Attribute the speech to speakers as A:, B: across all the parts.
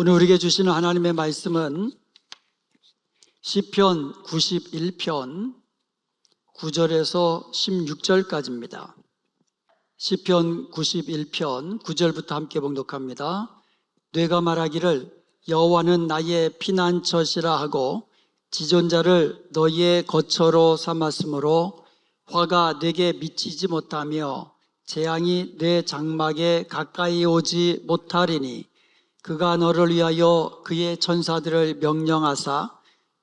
A: 오늘 우리에게 주시는 하나님의 말씀은 시편 91편 9절에서 16절까지입니다. 시편 91편 9절부터 함께 봉독합니다. 뇌가 말하기를 여호와는 나의 피난처시라 하고 지존자를 너희의 거처로 삼았으므로 화가 내게 미치지 못하며 재앙이 내 장막에 가까이 오지 못하리니 그가 너를 위하여 그의 천사들을 명령하사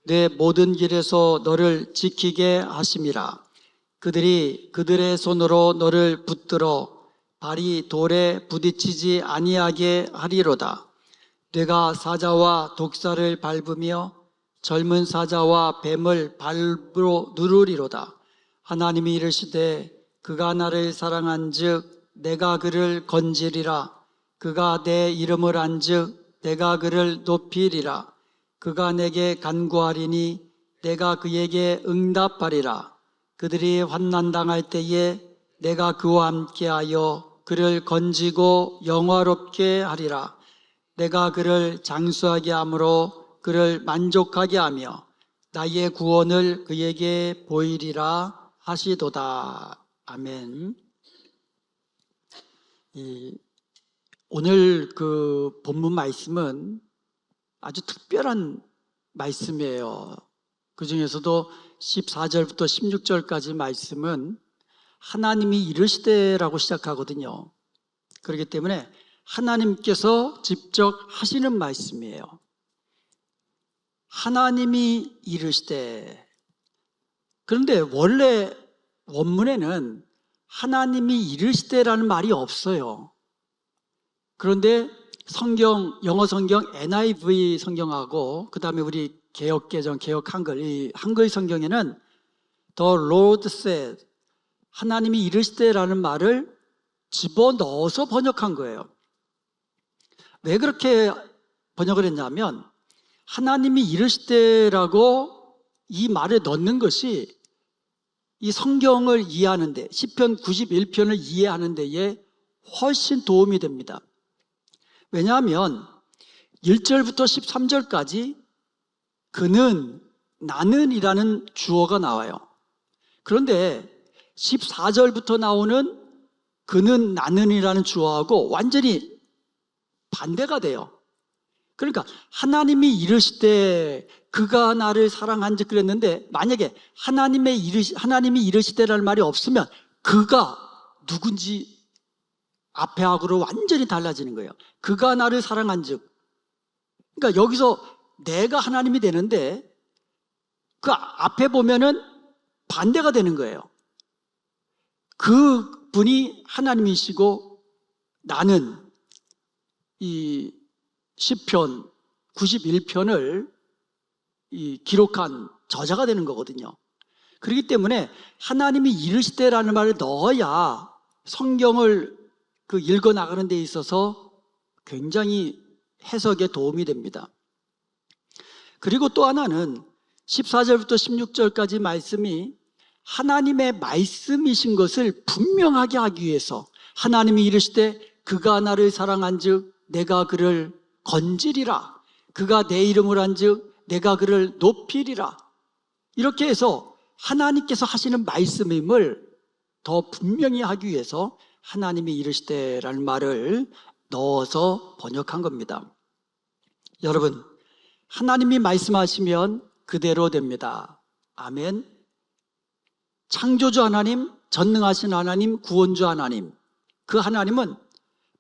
A: 내 모든 길에서 너를 지키게 하심이라. 그들이 그들의 손으로 너를 붙들어 발이 돌에 부딪히지 아니하게 하리로다. 내가 사자와 독사를 밟으며 젊은 사자와 뱀을 발로 누르리로다. 하나님이 이르시되 그가 나를 사랑한즉 내가 그를 건지리라. 그가 내 이름을 안즉 내가 그를 높이리라. 그가 내게 간구하리니 내가 그에게 응답하리라. 그들이 환난당할 때에 내가 그와 함께하여 그를 건지고 영화롭게 하리라. 내가 그를 장수하게 함으로 그를 만족하게 하며 나의 구원을 그에게 보이리라 하시도다. 아멘. 오늘 그 본문 말씀은 아주 특별한 말씀이에요. 그 중에서도 14절부터 16절까지 말씀은 하나님이 이르시되라고 시작하거든요. 그렇기 때문에 하나님께서 직접 하시는 말씀이에요. 하나님이 이르시되. 그런데 원래 원문에는 하나님이 이르시되라는 말이 없어요. 그런데 영어 성경 NIV 성경하고 그 다음에 우리 개역개정, 개역 한글, 이 한글 성경에는 The Lord said, 하나님이 이르시되라는 말을 집어넣어서 번역한 거예요. 왜 그렇게 번역을 했냐면 하나님이 이르시되라고 이 말에 넣는 것이 이 성경을 이해하는 데, 시편 91편을 이해하는 데에 훨씬 도움이 됩니다. 왜냐하면 1절부터 13절까지 그는, 나는 이라는 주어가 나와요. 그런데 14절부터 나오는 그는, 나는 이라는 주어하고 완전히 반대가 돼요. 그러니까 하나님이 이르시되 그가 나를 사랑한즉 그랬는데 만약에 하나님이 이르시되라는 말이 없으면 그가 누군지 앞에 하고로 완전히 달라지는 거예요. 그가 나를 사랑한즉. 그러니까 여기서 내가 하나님이 되는데 그 앞에 보면은 반대가 되는 거예요. 그 분이 하나님이시고 나는 이 시편 91편을 기록한 저자가 되는 거거든요. 그렇기 때문에 하나님이 이르시되라는 말을 넣어야 성경을 읽어 나가는 데 있어서 굉장히 해석에 도움이 됩니다. 그리고 또 하나는 14절부터 16절까지 말씀이 하나님의 말씀이신 것을 분명하게 하기 위해서 하나님이 이르시되 그가 나를 사랑한즉 내가 그를 건지리라. 그가 내 이름을 안즉 내가 그를 높이리라. 이렇게 해서 하나님께서 하시는 말씀임을 더 분명히 하기 위해서 하나님이 이르시되라는 말을 넣어서 번역한 겁니다. 여러분, 하나님이 말씀하시면 그대로 됩니다. 아멘. 창조주 하나님, 전능하신 하나님, 구원주 하나님, 그 하나님은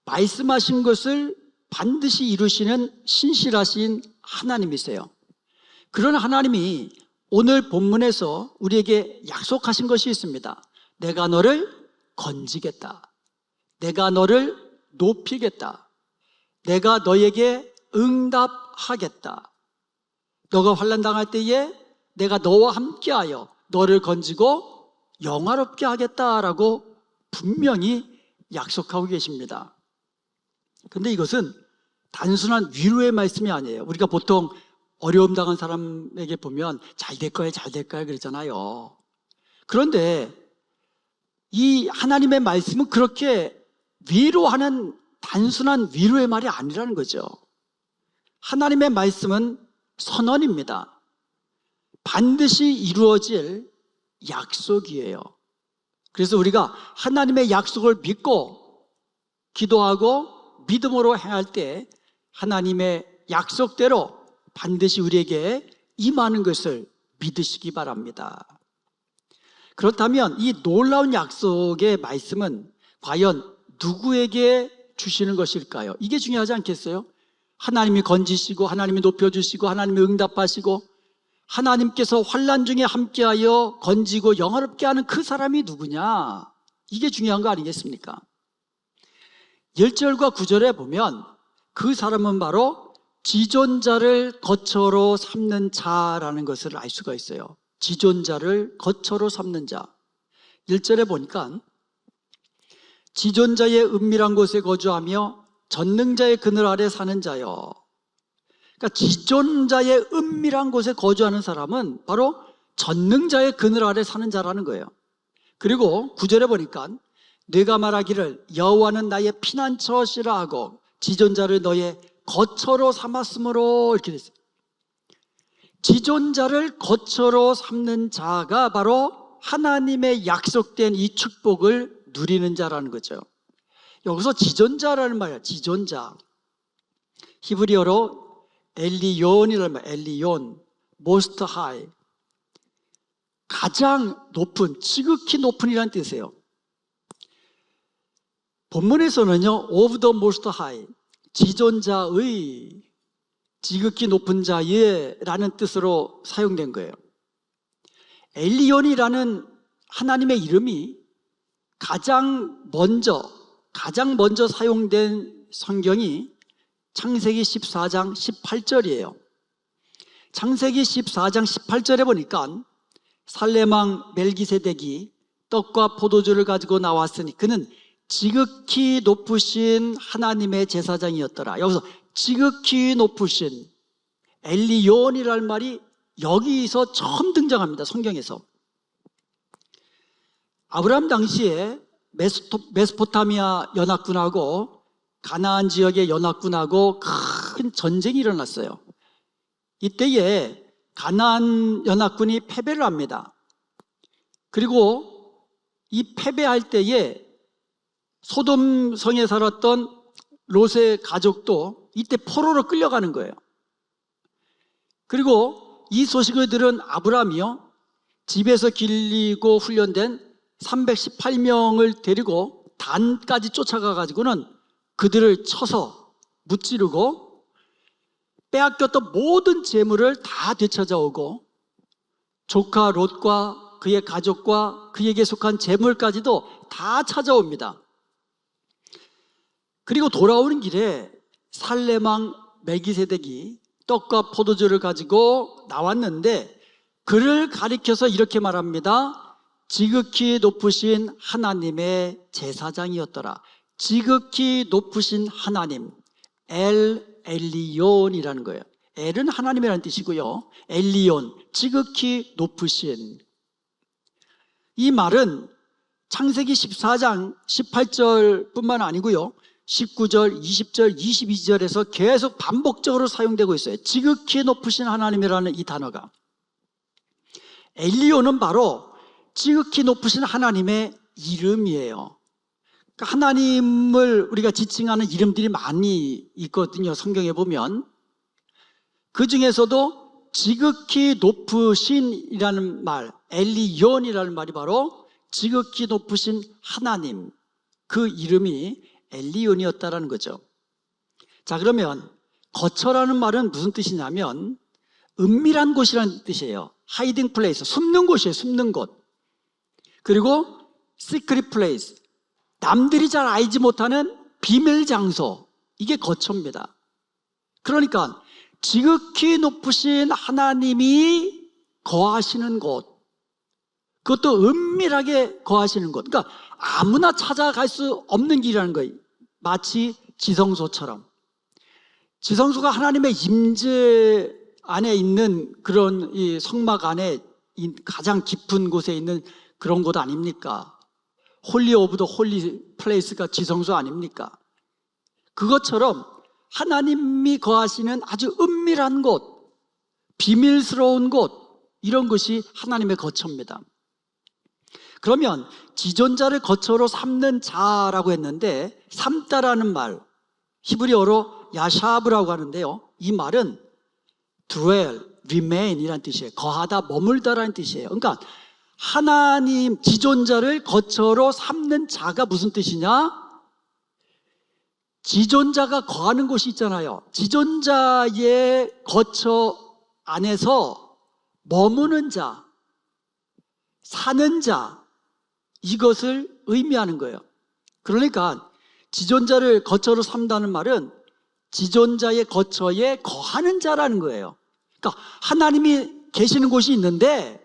A: 말씀하신 것을 반드시 이루시는 신실하신 하나님이세요. 그런 하나님이 오늘 본문에서 우리에게 약속하신 것이 있습니다. 내가 너를 건지겠다. 내가 너를 높이겠다. 내가 너에게 응답하겠다. 너가 환난 당할 때에 내가 너와 함께하여 너를 건지고 영화롭게 하겠다라고 분명히 약속하고 계십니다. 그런데 이것은 단순한 위로의 말씀이 아니에요. 우리가 보통 어려움 당한 사람에게 보면 잘 될 거야, 잘 될 거야 그러잖아요. 그런데 이 하나님의 말씀은 그렇게 위로하는 단순한 위로의 말이 아니라는 거죠. 하나님의 말씀은 선언입니다. 반드시 이루어질 약속이에요. 그래서 우리가 하나님의 약속을 믿고 기도하고 믿음으로 행할 때 하나님의 약속대로 반드시 우리에게 임하는 것을 믿으시기 바랍니다. 그렇다면 이 놀라운 약속의 말씀은 과연 누구에게 주시는 것일까요? 이게 중요하지 않겠어요? 하나님이 건지시고 하나님이 높여주시고 하나님이 응답하시고 하나님께서 환난 중에 함께하여 건지고 영화롭게 하는 그 사람이 누구냐? 이게 중요한 거 아니겠습니까? 1절과 9절에 보면 그 사람은 바로 지존자를 거처로 삼는 자라는 것을 알 수가 있어요. 지존자를 거처로 삼는 자. 1절에 보니까 지존자의 은밀한 곳에 거주하며 전능자의 그늘 아래 사는 자요. 그러니까 지존자의 은밀한 곳에 거주하는 사람은 바로 전능자의 그늘 아래 사는 자라는 거예요. 그리고 9절에 보니까 네가 말하기를 여호와는 나의 피난처시라 하고 지존자를 너의 거처로 삼았으므로 이렇게 됐어요. 지존자를 거처로 삼는 자가 바로 하나님의 약속된 이 축복을 누리는 자라는 거죠. 여기서 지존자라는 말이야. 지존자. 히브리어로 엘리온이라는 말, 엘리온, most high. 가장 높은, 지극히 높은이라는 뜻이에요. 본문에서는요, of the most high, 지존자의, 지극히 높은 자의 라는 뜻으로 사용된 거예요. 엘리온이라는 하나님의 이름이 가장 먼저 사용된 성경이 창세기 14장 18절이에요. 창세기 14장 18절에 보니까 살레망 멜기세덱이 떡과 포도주를 가지고 나왔으니 그는 지극히 높으신 하나님의 제사장이었더라. 여기서 지극히 높으신 엘리온이라는 말이 여기서 처음 등장합니다. 성경에서. 아브라함 당시에 메소포타미아 연합군하고 가나안 지역의 연합군하고 큰 전쟁이 일어났어요. 이때에 가나안 연합군이 패배를 합니다. 그리고 이 패배할 때에 소돔 성에 살았던 롯의 가족도 이때 포로로 끌려가는 거예요. 그리고 이 소식을 들은 아브라함이요, 집에서 길리고 훈련된 318명을 데리고 단까지 쫓아가 가지고는 그들을 쳐서 무찌르고 빼앗겼던 모든 재물을 다 되찾아오고 조카 롯과 그의 가족과 그에게 속한 재물까지도 다 찾아옵니다. 그리고 돌아오는 길에 살레망 멜기세덱이 떡과 포도주를 가지고 나왔는데 그를 가리켜서 이렇게 말합니다. 지극히 높으신 하나님의 제사장이었더라. 지극히 높으신 하나님, 엘리온이라는 거예요. 엘은 하나님이라는 뜻이고요, 엘리온, 지극히 높으신. 이 말은 창세기 14장 18절뿐만 아니고요, 19절, 20절, 22절에서 계속 반복적으로 사용되고 있어요. 지극히 높으신 하나님이라는 이 단어가. 엘리온은 바로 지극히 높으신 하나님의 이름이에요. 그러니까 하나님을 우리가 지칭하는 이름들이 많이 있거든요. 성경에 보면. 그 중에서도 지극히 높으신이라는 말, 엘리온이라는 말이 바로 지극히 높으신 하나님, 그 이름이 엘리온이었다라는 거죠. 자, 그러면 거처라는 말은 무슨 뜻이냐면 은밀한 곳이라는 뜻이에요. 하이딩 플레이스, 숨는 곳이에요. 숨는 곳. 그리고 시크릿 플레이스, 남들이 잘 알지 못하는 비밀 장소, 이게 거처입니다. 그러니까 지극히 높으신 하나님이 거하시는 곳, 그것도 은밀하게 거하시는 곳, 그러니까 아무나 찾아갈 수 없는 길이라는 거예요. 마치 지성소처럼. 지성소가 하나님의 임재 안에 있는 그런 이 성막 안에 가장 깊은 곳에 있는 그런 곳 아닙니까? 홀리 오브 더 홀리 플레이스가 지성소 아닙니까? 그것처럼 하나님이 거하시는 아주 은밀한 곳, 비밀스러운 곳, 이런 것이 하나님의 거처입니다. 그러면 지존자를 거처로 삼는 자라고 했는데, 삼다라는 말, 히브리어로 야샤브라고 하는데요, 이 말은 dwell, remain 이라는 뜻이에요. 거하다, 머물다라는 뜻이에요. 그러니까 하나님 지존자를 거처로 삼는 자가 무슨 뜻이냐? 지존자가 거하는 곳이 있잖아요. 지존자의 거처 안에서 머무는 자, 사는 자, 이것을 의미하는 거예요. 그러니까 지존자를 거처로 삼다는 말은 지존자의 거처에 거하는 자라는 거예요. 그러니까 하나님이 계시는 곳이 있는데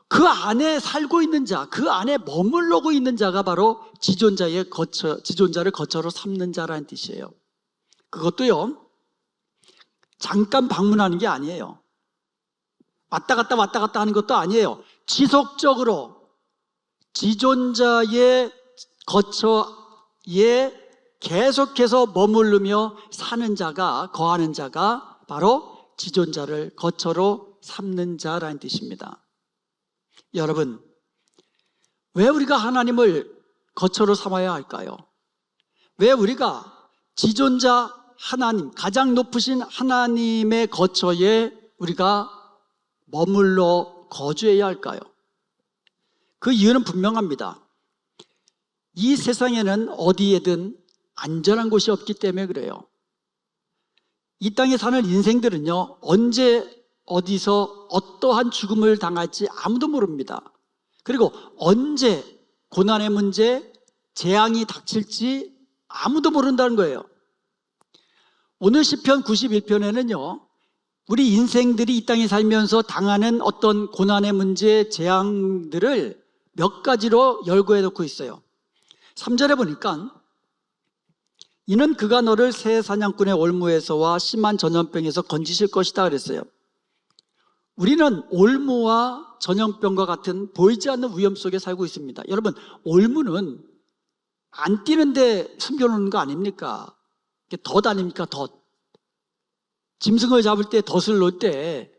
A: 그 안에 살고 있는 자, 그 안에 머물러고 있는 자가 바로 지존자의 거처, 지존자를 거처로 삼는 자라는 뜻이에요. 그것도요, 잠깐 방문하는 게 아니에요. 왔다 갔다 하는 것도 아니에요. 지속적으로 지존자의 거처에 계속해서 머무르며 사는 자가, 거하는 자가 바로 지존자를 거처로 삼는 자라는 뜻입니다. 여러분, 왜 우리가 하나님을 거처로 삼아야 할까요? 왜 우리가 지존자 하나님, 가장 높으신 하나님의 거처에 우리가 머물러 거주해야 할까요? 그 이유는 분명합니다. 이 세상에는 어디에든 안전한 곳이 없기 때문에 그래요. 이 땅에 사는 인생들은요, 언제 어디서 어떠한 죽음을 당할지 아무도 모릅니다. 그리고 언제 고난의 문제, 재앙이 닥칠지 아무도 모른다는 거예요. 오늘 시편 91편에는요, 우리 인생들이 이 땅에 살면서 당하는 어떤 고난의 문제, 재앙들을 몇 가지로 열거해 놓고 있어요. 3절에 보니까 이는 그가 너를 새 사냥꾼의 올무에서와 심한 전염병에서 건지실 것이다 그랬어요. 우리는 올무와 전염병과 같은 보이지 않는 위험 속에 살고 있습니다. 여러분, 올무는 안 뛰는데 숨겨놓는 거 아닙니까? 덫 아닙니까? 덫. 짐승을 잡을 때 덫을 놓을 때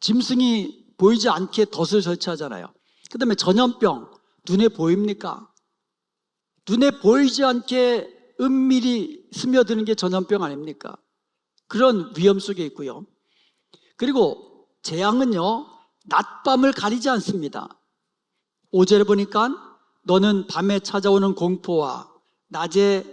A: 짐승이 보이지 않게 덫을 설치하잖아요. 그 다음에 전염병, 눈에 보입니까? 눈에 보이지 않게 은밀히 스며드는 게 전염병 아닙니까? 그런 위험 속에 있고요. 그리고 재앙은요, 낮밤을 가리지 않습니다. 5절에 보니까 너는 밤에 찾아오는 공포와 낮에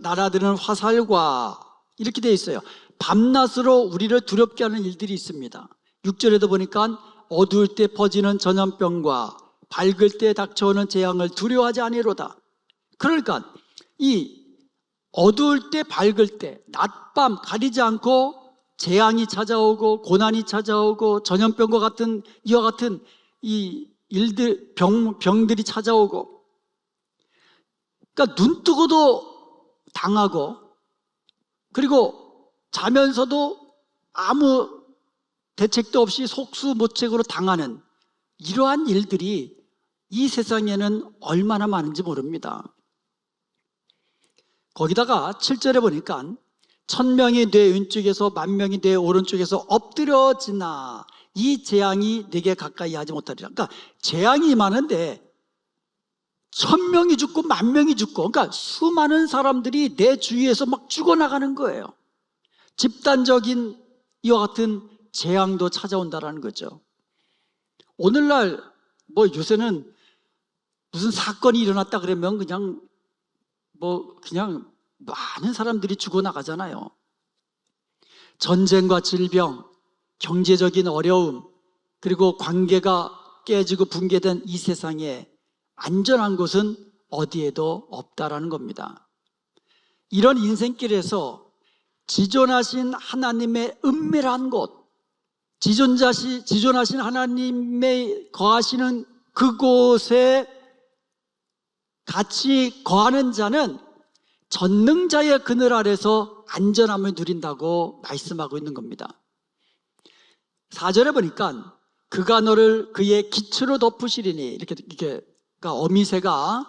A: 날아드는 화살과 이렇게 되어 있어요. 밤낮으로 우리를 두렵게 하는 일들이 있습니다. 6절에도 보니까 어두울 때 퍼지는 전염병과 밝을 때 닥쳐오는 재앙을 두려워하지 아니로다. 그러니까 이 어두울 때 밝을 때 낮밤 가리지 않고 재앙이 찾아오고 고난이 찾아오고 전염병과 같은 이와 같은 이 일들 병들이 찾아오고, 그러니까 눈 뜨고도 당하고, 그리고 자면서도 아무 대책도 없이 속수무책으로 당하는 이러한 일들이 이 세상에는 얼마나 많은지 모릅니다. 거기다가 7절에 보니까 1000명이 내 왼쪽에서 10,000명이 내 오른쪽에서 엎드려지나 이 재앙이 내게 가까이 하지 못하리라. 그러니까 재앙이 임하는데 1000명이 죽고 10,000명이 죽고, 그러니까 수많은 사람들이 내 주위에서 막 죽어나가는 거예요. 집단적인 이와 같은 재앙도 찾아온다라는 거죠. 오늘날 뭐 요새는 무슨 사건이 일어났다 그러면 그냥 많은 사람들이 죽어나가잖아요. 전쟁과 질병, 경제적인 어려움, 그리고 관계가 깨지고 붕괴된 이 세상에 안전한 곳은 어디에도 없다라는 겁니다. 이런 인생길에서 지존하신 하나님의 은밀한 곳, 지존하신 하나님의 거하시는 그곳에 같이 거하는 자는 전능자의 그늘 아래서 안전함을 누린다고 말씀하고 있는 겁니다. 4절에 보니까 그가 너를 그의 기초로 덮으시리니, 이렇게 그러니까 어미새가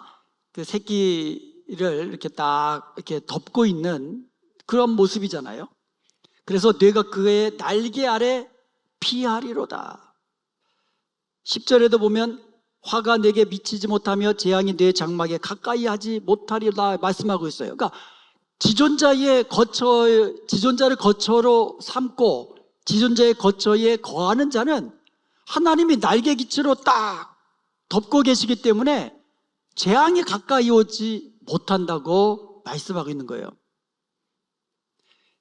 A: 그 새끼를 이렇게 딱 이렇게 덮고 있는 그런 모습이잖아요. 그래서 내가 그의 날개 아래 피하리로다. 10절에도 보면 화가 내게 미치지 못하며 재앙이 내 장막에 가까이 하지 못하리라 말씀하고 있어요. 그러니까 지존자를 거처로 삼고 지존자의 거처에 거하는 자는 하나님이 날개 깃으로 딱 덮고 계시기 때문에 재앙이 가까이 오지 못한다고 말씀하고 있는 거예요.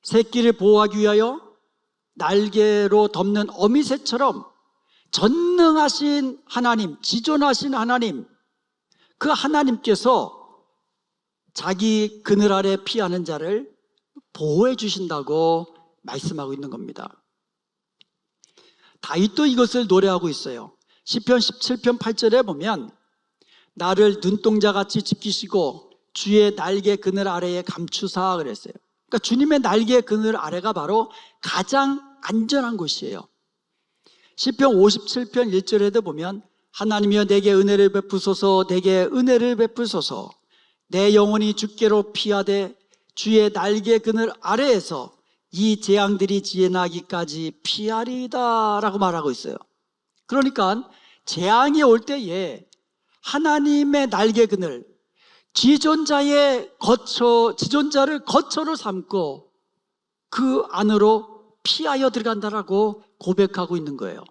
A: 새끼를 보호하기 위하여 날개로 덮는 어미새처럼 전능하신 하나님, 지존하신 하나님, 그 하나님께서 자기 그늘 아래 피하는 자를 보호해 주신다고 말씀하고 있는 겁니다. 다윗도 이것을 노래하고 있어요. 시편 17편 8절에 보면 나를 눈동자같이 지키시고 주의 날개 그늘 아래에 감추사 그랬어요. 그러니까 주님의 날개 그늘 아래가 바로 가장 안전한 곳이에요. 시편 57편 1절에도 보면 하나님이여 내게 은혜를 베푸소서, 내게 은혜를 베푸소서. 내 영혼이 주께로 피하되 주의 날개 그늘 아래에서 이 재앙들이 지나기까지 피하리이다 라고 말하고 있어요. 그러니까 재앙이 올 때에 하나님의 날개 그늘, 지존자를 거처로 삼고 그 안으로 피하여 들어간다라고 고백하고 있는 거예요.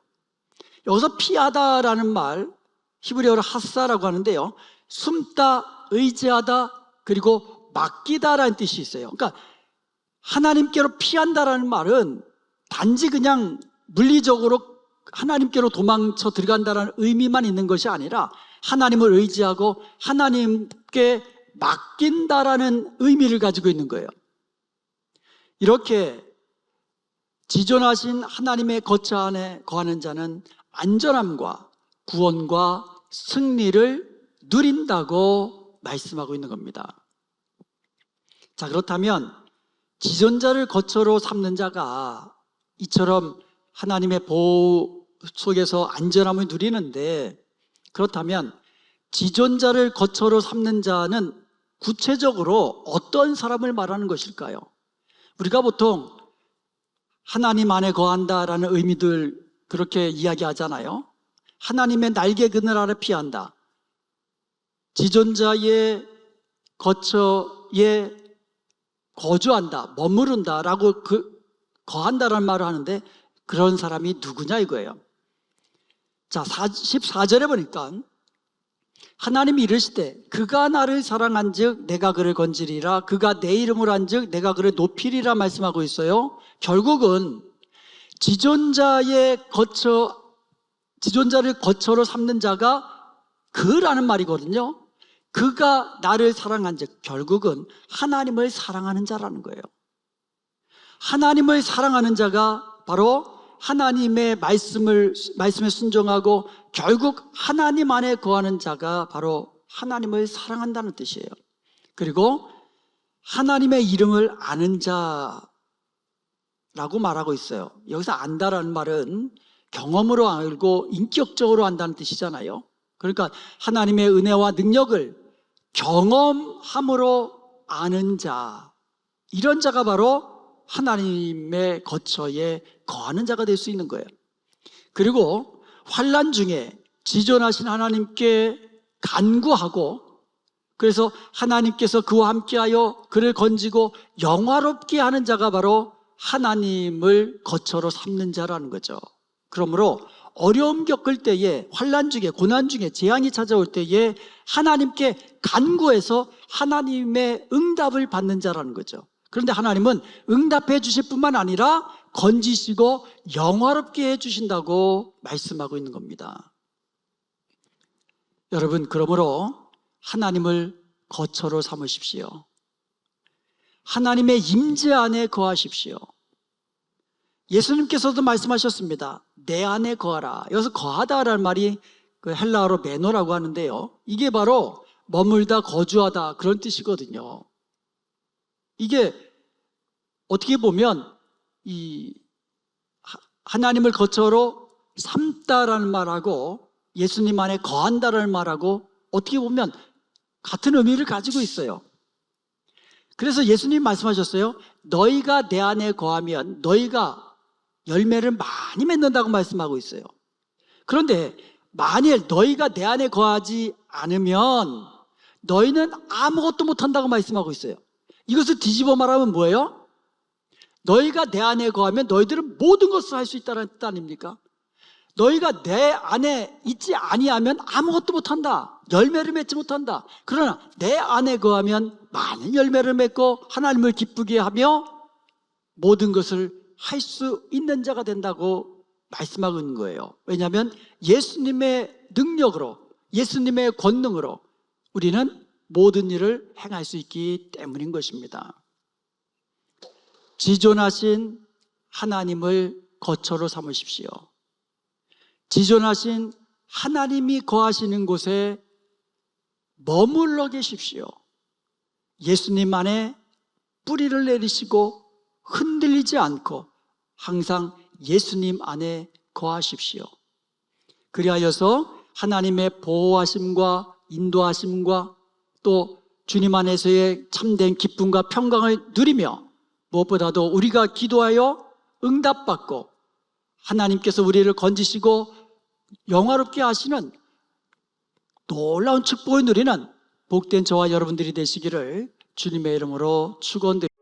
A: 여기서 피하다라는 말, 히브리어로 하사라고 하는데요, 숨다, 의지하다, 그리고 맡기다라는 뜻이 있어요. 그러니까 하나님께로 피한다라는 말은 단지 그냥 물리적으로 하나님께로 도망쳐 들어간다는 의미만 있는 것이 아니라 하나님을 의지하고 하나님께 맡긴다라는 의미를 가지고 있는 거예요. 이렇게 지존하신 하나님의 거처 안에 거하는 자는 안전함과 구원과 승리를 누린다고 말씀하고 있는 겁니다. 자, 그렇다면 지존자를 거처로 삼는 자가 이처럼 하나님의 보호 속에서 안전함을 누리는데, 그렇다면 지존자를 거처로 삼는 자는 구체적으로 어떤 사람을 말하는 것일까요? 우리가 보통 하나님 안에 거한다라는 의미들 그렇게 이야기하잖아요. 하나님의 날개 그늘 아래 피한다, 지존자의 거처에 거주한다, 머무른다라고 거한다라는 말을 하는데 그런 사람이 누구냐 이거예요. 자, 14절에 보니까 하나님이 이르시되 그가 나를 사랑한즉 내가 그를 건지리라, 그가 내 이름을 한즉 내가 그를 높이리라 말씀하고 있어요. 결국은 지존자를 거처로 삼는 자가 그라는 말이거든요. 그가 나를 사랑한즉 결국은 하나님을 사랑하는 자라는 거예요. 하나님을 사랑하는 자가 바로 하나님의 말씀에 순종하고 결국 하나님 안에 거하는 자가 바로 하나님을 사랑한다는 뜻이에요. 그리고 하나님의 이름을 아는 자라고 말하고 있어요. 여기서 안다라는 말은 경험으로 알고 인격적으로 안다는 뜻이잖아요. 그러니까 하나님의 은혜와 능력을 경험함으로 아는 자, 이런 자가 바로 하나님의 거처에 거하는 자가 될 수 있는 거예요. 그리고 환난 중에 지존하신 하나님께 간구하고, 그래서 하나님께서 그와 함께하여 그를 건지고 영화롭게 하는 자가 바로 하나님을 거처로 삼는 자라는 거죠. 그러므로 어려움 겪을 때에, 환난 중에, 고난 중에, 재앙이 찾아올 때에 하나님께 간구해서 하나님의 응답을 받는 자라는 거죠. 그런데 하나님은 응답해 주실 뿐만 아니라 건지시고 영화롭게 해주신다고 말씀하고 있는 겁니다. 여러분, 그러므로 하나님을 거처로 삼으십시오. 하나님의 임재 안에 거하십시오. 예수님께서도 말씀하셨습니다. 내 안에 거하라. 여기서 거하다라는 말이 그 헬라어로 메노라고 하는데요, 이게 바로 머물다, 거주하다 그런 뜻이거든요. 이게 어떻게 보면 이 하나님을 거처로 삼다라는 말하고 예수님 안에 거한다라는 말하고 어떻게 보면 같은 의미를 가지고 있어요. 그래서 예수님 말씀하셨어요. 너희가 내 안에 거하면 너희가 열매를 많이 맺는다고 말씀하고 있어요. 그런데 만일 너희가 내 안에 거하지 않으면 너희는 아무것도 못한다고 말씀하고 있어요. 이것을 뒤집어 말하면 뭐예요? 너희가 내 안에 거하면 너희들은 모든 것을 할 수 있다는 뜻 아닙니까? 너희가 내 안에 있지 아니하면 아무것도 못한다. 열매를 맺지 못한다. 그러나 내 안에 거하면 많은 열매를 맺고 하나님을 기쁘게 하며 모든 것을 할 수 있는 자가 된다고 말씀하고 있는 거예요. 왜냐하면 예수님의 능력으로, 예수님의 권능으로 우리는 모든 일을 행할 수 있기 때문인 것입니다. 지존하신 하나님을 거처로 삼으십시오. 지존하신 하나님이 거하시는 곳에 머물러 계십시오. 예수님 안에 뿌리를 내리시고 흔들리지 않고 항상 예수님 안에 거하십시오. 그리하여서 하나님의 보호하심과 인도하심과 또 주님 안에서의 참된 기쁨과 평강을 누리며 무엇보다도 우리가 기도하여 응답받고 하나님께서 우리를 건지시고 영화롭게 하시는 놀라운 축복을 누리는 복된 저와 여러분들이 되시기를 주님의 이름으로 축원드립니다.